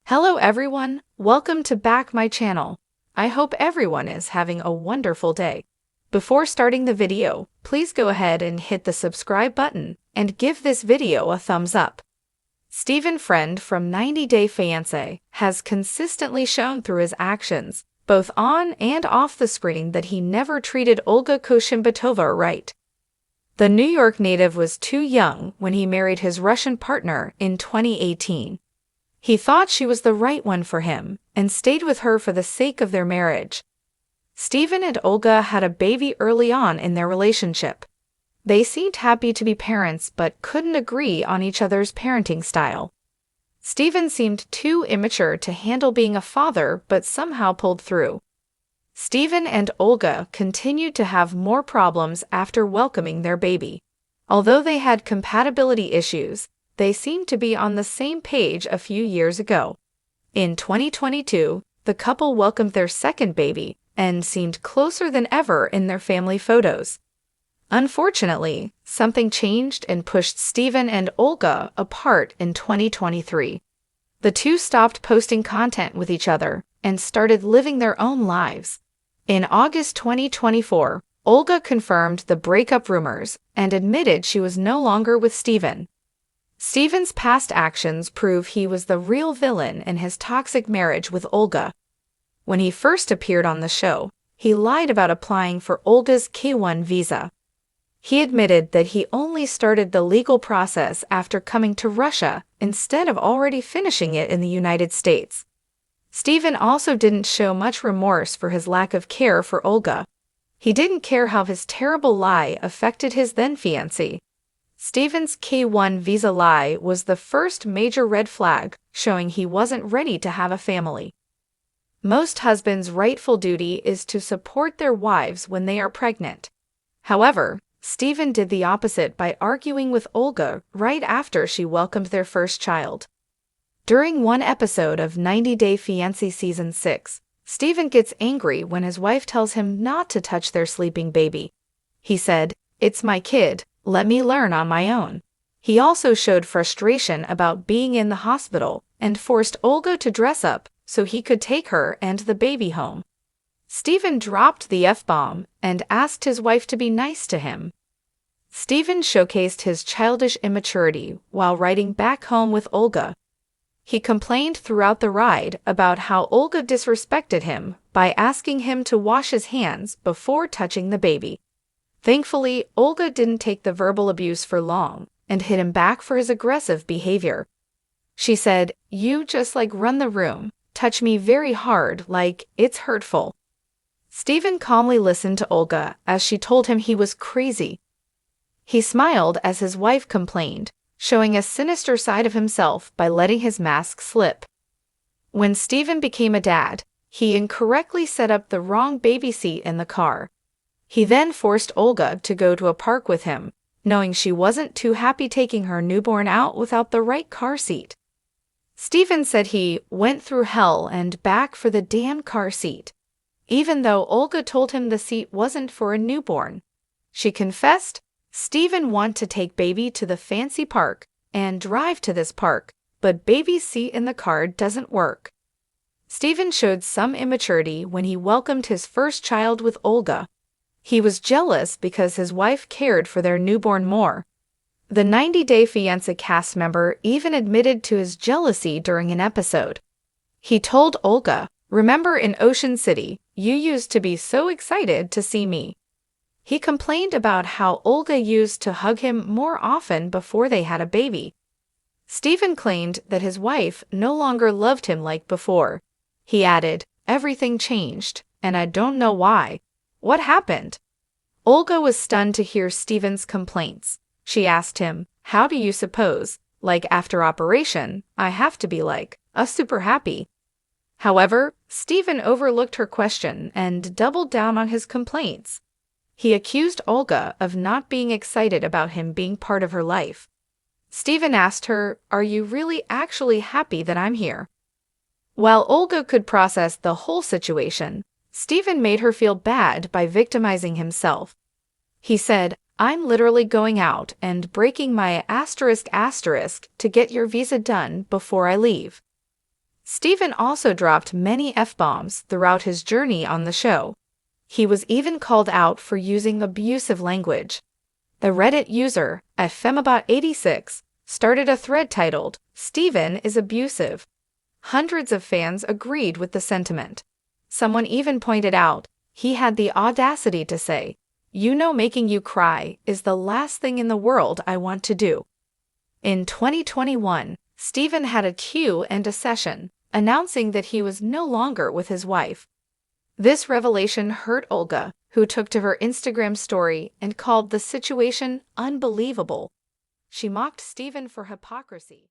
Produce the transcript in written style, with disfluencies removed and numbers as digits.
Hello everyone, welcome to back my channel. I hope everyone is having a wonderful day. Before starting the video, please go ahead and hit the subscribe button and give this video a thumbs up. Stephen Frend from 90 Day Fiancé has consistently shown through his actions, both on and off the screen, that he never treated Olga Koshimbetova right. The New York native was too young when he married his Russian partner in 2018. He thought she was the right one for him and stayed with her for the sake of their marriage. Stephen and Olga had a baby early on in their relationship. They seemed happy to be parents but couldn't agree on each other's parenting style. Stephen seemed too immature to handle being a father but somehow pulled through. Stephen and Olga continued to have more problems after welcoming their baby. Although they had compatibility issues, they seemed to be on the same page a few years ago. In 2022, the couple welcomed their second baby and seemed closer than ever in their family photos. Unfortunately, something changed and pushed Stephen and Olga apart in 2023. The two stopped posting content with each other and started living their own lives. In August 2024, Olga confirmed the breakup rumors and admitted she was no longer with Stephen. Stephen's past actions prove he was the real villain in his toxic marriage with Olga. When he first appeared on the show, he lied about applying for Olga's K-1 visa. He admitted that he only started the legal process after coming to Russia instead of already finishing it in the United States. Stephen also didn't show much remorse for his lack of care for Olga. He didn't care how his terrible lie affected his then-fiancé. Stephen's K-1 visa lie was the first major red flag, showing he wasn't ready to have a family. Most husbands' rightful duty is to support their wives when they are pregnant. However, Stephen did the opposite by arguing with Olga right after she welcomed their first child. During one episode of 90 Day Fiancé Season 6, Stephen gets angry when his wife tells him not to touch their sleeping baby. He said, "It's my kid. Let me learn on my own." He also showed frustration about being in the hospital and forced Olga to dress up so he could take her and the baby home. Stephen dropped the F-bomb and asked his wife to be nice to him. Stephen showcased his childish immaturity while riding back home with Olga. He complained throughout the ride about how Olga disrespected him by asking him to wash his hands before touching the baby. Thankfully, Olga didn't take the verbal abuse for long and hit him back for his aggressive behavior. She said, "You just run the room, touch me very hard, it's hurtful." Stephen calmly listened to Olga as she told him he was crazy. He smiled as his wife complained, showing a sinister side of himself by letting his mask slip. When Stephen became a dad, he incorrectly set up the wrong baby seat in the car. He then forced Olga to go to a park with him, knowing she wasn't too happy taking her newborn out without the right car seat. Stephen said he went through hell and back for the damn car seat, even though Olga told him the seat wasn't for a newborn. She confessed, "Stephen wanted to take baby to the fancy park and drive to this park, but baby's seat in the car doesn't work." Stephen showed some immaturity when he welcomed his first child with Olga. He was jealous because his wife cared for their newborn more. The 90 Day Fiancé cast member even admitted to his jealousy during an episode. He told Olga, "Remember in Ocean City, you used to be so excited to see me." He complained about how Olga used to hug him more often before they had a baby. Stephen claimed that his wife no longer loved him like before. He added, "Everything changed, and I don't know why. What happened?" Olga was stunned to hear Stephen's complaints. She asked him, "How do you suppose, after operation, I have to be super happy?" However, Stephen overlooked her question and doubled down on his complaints. He accused Olga of not being excited about him being part of her life. Stephen asked her, "Are you really actually happy that I'm here?" While Olga could process the whole situation, Stephen made her feel bad by victimizing himself. He said, "I'm literally going out and breaking my *** to get your visa done before I leave." Steven also dropped many F-bombs throughout his journey on the show. He was even called out for using abusive language. The Reddit user, @Femabot86, started a thread titled, "Steven is abusive." Hundreds of fans agreed with the sentiment. Someone even pointed out, he had the audacity to say, making you cry is the last thing in the world I want to do." In 2021, Steven had a Q&A session, announcing that he was no longer with his wife. This revelation hurt Olga, who took to her Instagram story and called the situation unbelievable. She mocked Steven for hypocrisy.